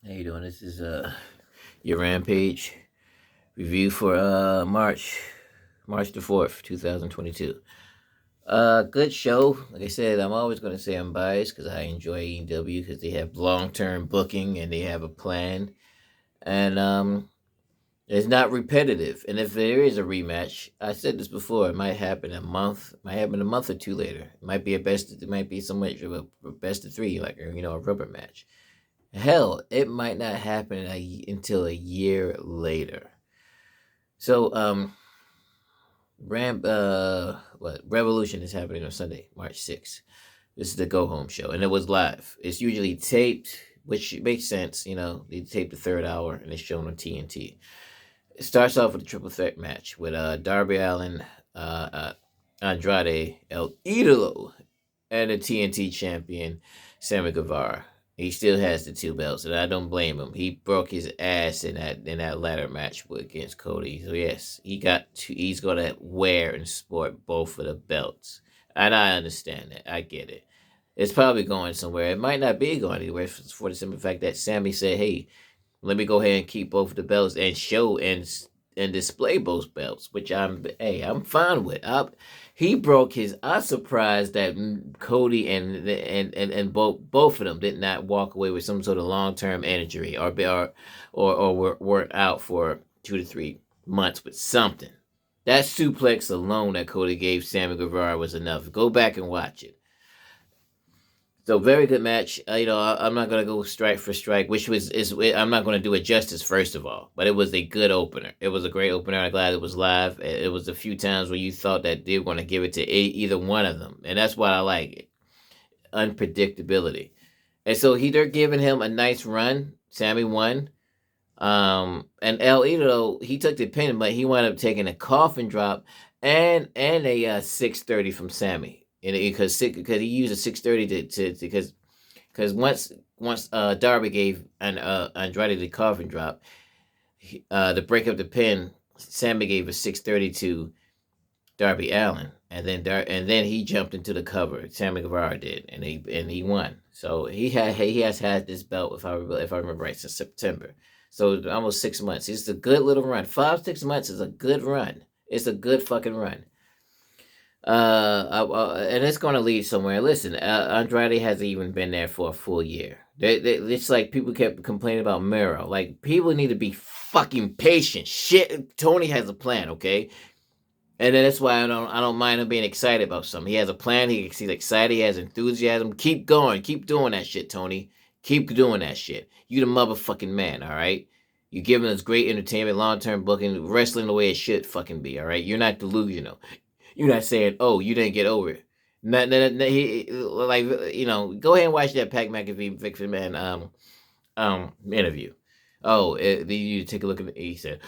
How you doing? This is your rampage review for March the 4th, 2022. Good show. Like I said, I'm always going to say I'm biased because I enjoy AEW because they have long-term booking and they have a plan, and it's not repetitive. And if there is a rematch, I said this before, it might happen might happen a month or two later. It might be so much of a best of three, like a rubber match. Hell, it might not happen until a year later. So, Revolution is happening on Sunday, March 6th. This is the go home show, and it was live. It's usually taped, which makes sense. They tape the third hour, and it's shown on TNT. It starts off with a triple threat match with Darby Allin, Andrade El Idolo, and the TNT champion Sammy Guevara. He still has the two belts, and I don't blame him. He broke his ass in that ladder match against Cody. So yes, he's gonna wear and sport both of the belts, and I understand that. I get it. It's probably going somewhere. It might not be going anywhere for the simple fact that Sammy said, "Hey, let me go ahead and keep both of the belts and show and display both belts," which I'm fine with. He broke his. I'm surprised that Cody and both of them did not walk away with some sort of long term injury or were out for 2 to 3 months with something. That suplex alone that Cody gave Sammy Guevara was enough. Go back and watch it. So very good match. I'm not gonna go strike for strike, which I'm not gonna do it justice first of all, but it was a good opener. It was a great opener. I'm glad it was live. It was a few times where you thought that they were gonna give it to either one of them, and that's what I like, unpredictability. And so they're giving him a nice run. Sammy won. And El Idolo, he took the pin, but he wound up taking a coffin drop and a 630 from Sammy, and because he used a 630 to because once Darby gave Andrade the coffin drop, to break up the pin, Sammy gave a 630 to Darby Allin, and then he jumped into the cover. Sammy Guevara did, and he won. So he has had this belt, if I remember right, since September. So almost 6 months. It's a good little run. 5 6 months is a good run. It's a good fucking run. And it's going to lead somewhere. Listen, Andrade hasn't even been there for a full year. It's like people kept complaining about Miro. Like, people need to be fucking patient. Shit, Tony has a plan, okay? And then that's why I don't mind him being excited about something. He has a plan. He's excited. He has enthusiasm. Keep going. Keep doing that shit, Tony. Keep doing that shit. You the motherfucking man, all right? You're giving us great entertainment, long-term booking, wrestling the way it should fucking be, all right? You're not delusional. You're not saying, "Oh, you didn't get over it." Go ahead and watch that Pat McAfee Vic Man interview. Oh, you take a look at he said,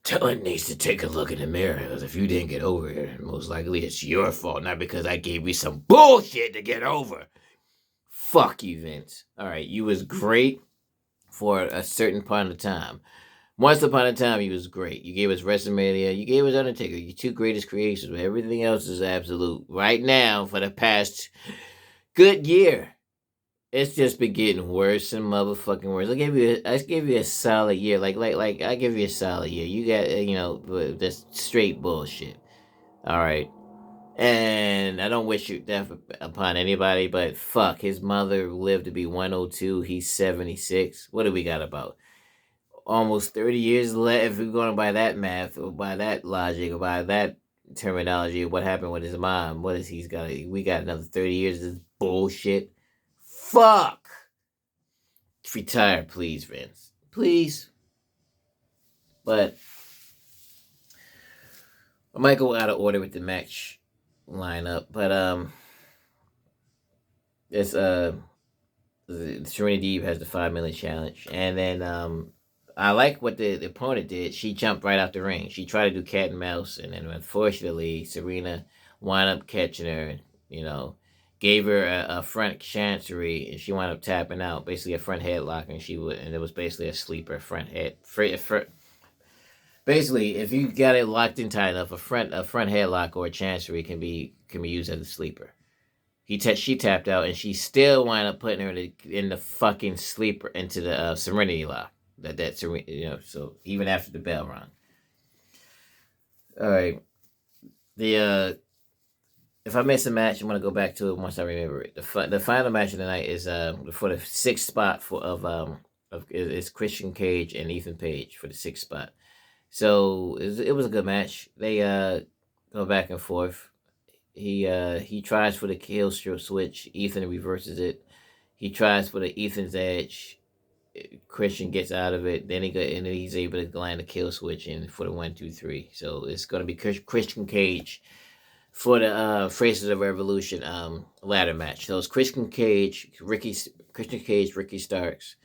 Talon needs to take a look in the mirror because if you didn't get over it, most likely it's your fault, not because I gave you some bullshit to get over. Fuck you, Vince. All right, you was great for a certain point of time. Once upon a time, you was great. You gave us WrestleMania. You gave us Undertaker. Your two greatest creations. But everything else is absolute. Right now, for the past good year, it's just been getting worse and motherfucking worse. I gave you a solid year. Like I give you a solid year. You got this straight bullshit. All right. And I don't wish you death upon anybody, but fuck, his mother lived to be 102. He's 76. What do we got about almost 30 years left? If we're going by that math or by that logic or by that terminology, what happened with his mom? What is he's got? We got another 30 years of this bullshit. Fuck. Retire, please, Vince. Please. But I might go out of order with the match lineup, but it's Serena Deeb has the 5 minute challenge, and then I like what the opponent did. She jumped right out the ring. She tried to do cat and mouse, and then unfortunately Serena wound up catching her. Gave her a front chancery, and she wound up tapping out, basically a front headlock, and it was basically a sleeper front head. Basically, if you got it locked in tight enough, a front headlock or a chancery can be used as a sleeper. She tapped out, and she still wound up putting her in the fucking sleeper into the Serenity lock. So even after the bell rang. All right. The if I miss a match, I'm gonna go back to it once I remember it. The final match of the night is for the sixth spot of it's Christian Cage and Ethan Page for the sixth spot. So it was a good match. They go back and forth. He tries for the kill switch. Ethan reverses it. He tries for the Ethan's edge. Christian gets out of it. Then he's able to land the kill switch in for the 1-2-3. So it's gonna be Christian Cage for the Faces of Revolution ladder match. So it's Christian Cage, Ricky Starks,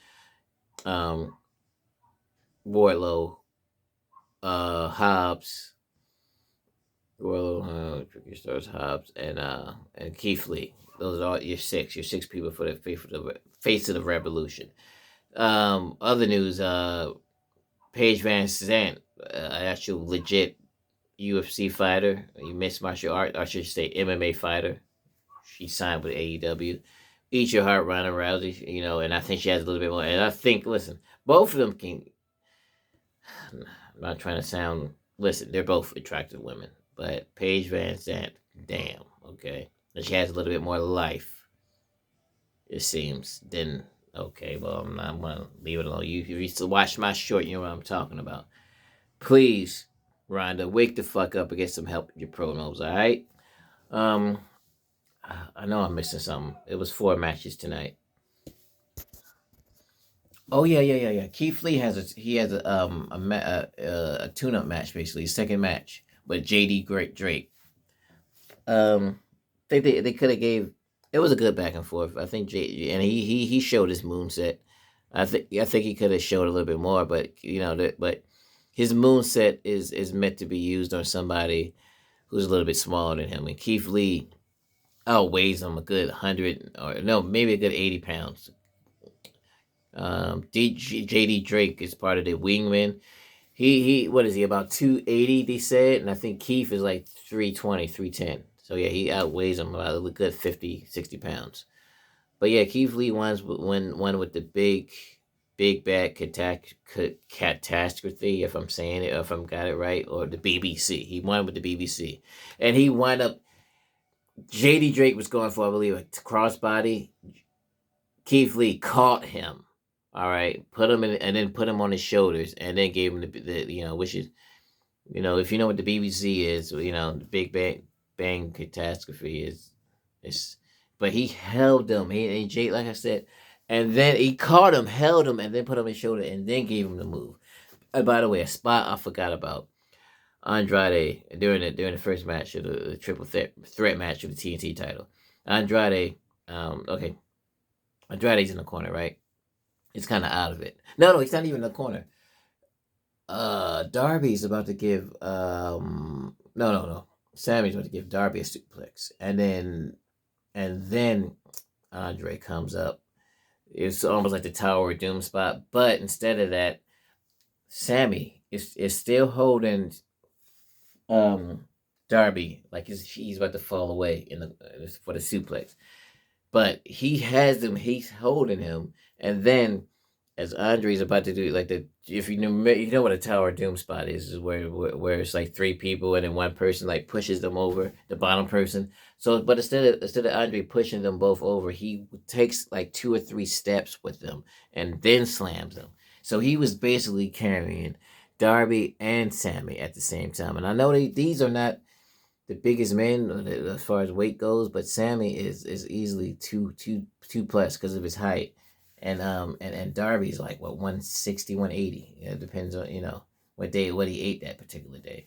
Wardlow, Hobbs, Ricky Starks, Hobbs, and Keith Lee. Those are all your six people for the Face of the Revolution. Other news, Paige Van Zandt, actual legit UFC fighter, mixed martial art, I should say MMA fighter. She signed with AEW. Eat your heart, Ronda Rousey, and I think she has a little bit more. And I think, listen, both of them can. I'm not trying to sound. Listen, they're both attractive women, but Paige Van Zandt, damn, okay, and she has a little bit more life. It seems. Then okay, well, I'm gonna leave it alone. You used to watch my short, you know what I'm talking about. Please, Rhonda, wake the fuck up and get some help with your promos, all right? I know I'm missing something. It was 4 matches tonight. Oh yeah. Keith Lee has a tune-up match basically, second match with JD Drake. Think they could have gave. It was a good back and forth. I think and he showed his moonset. I think he could have showed a little bit more, but but his moonset is meant to be used on somebody who's a little bit smaller than him. And Keith Lee outweighs him a good 100 or no, maybe a good 80 pounds. JD Drake is part of the Wingmen. He what is he, about 280 they said, and I think Keith is like 320, 310. So yeah, he outweighs him about a good 50, 60 pounds. But yeah, Keith Lee won with the big bad catastrophe, if I'm saying it, or if I'm got it right, or the BBC. He won with the BBC, and he wound up. JD Drake was going for, I believe, a crossbody. Keith Lee caught him. All right, put him in, and then put him on his shoulders, and then gave him the which is, if you know what the BBC is, the Big Bang catastrophe is, but he held him. He Jake, like I said, and then he caught him, held him, and then put him on his shoulder, and then gave him the move. And by the way, a spot I forgot about. Andrade during the first match of the triple threat match of the TNT title. Andrade, okay, Andrade's in the corner, right? He's kind of out of it. No, he's not even in the corner. Darby's about to give no. Sammy's about to give Darby a suplex, and then Andre comes up. It's almost like the Tower of Doom spot, but instead of that, Sammy is still holding Darby like he's about to fall away for the suplex, but he has him. He's holding him, and then as Andre's about to do like if you know what a Tower of Doom spot is where it's like 3 people and then one person like pushes them over, the bottom person. So, but instead of Andre pushing them both over, he takes like 2 or 3 steps with them and then slams them. So he was basically carrying Darby and Sammy at the same time. And I know these are not the biggest men as far as weight goes, but Sammy is easily two plus because of his height. And Darby's like 160, 180. It depends on what he ate that particular day.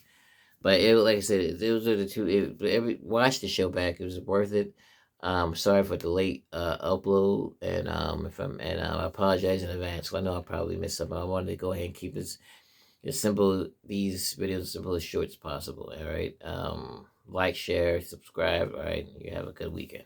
But like I said, those are the two. Watch the show back. It was worth it. Sorry for the late upload, and I apologize in advance. I know I probably missed something. I wanted to go ahead and keep these videos as simple as short as possible. All right. Like, share, subscribe. All right. You have a good weekend.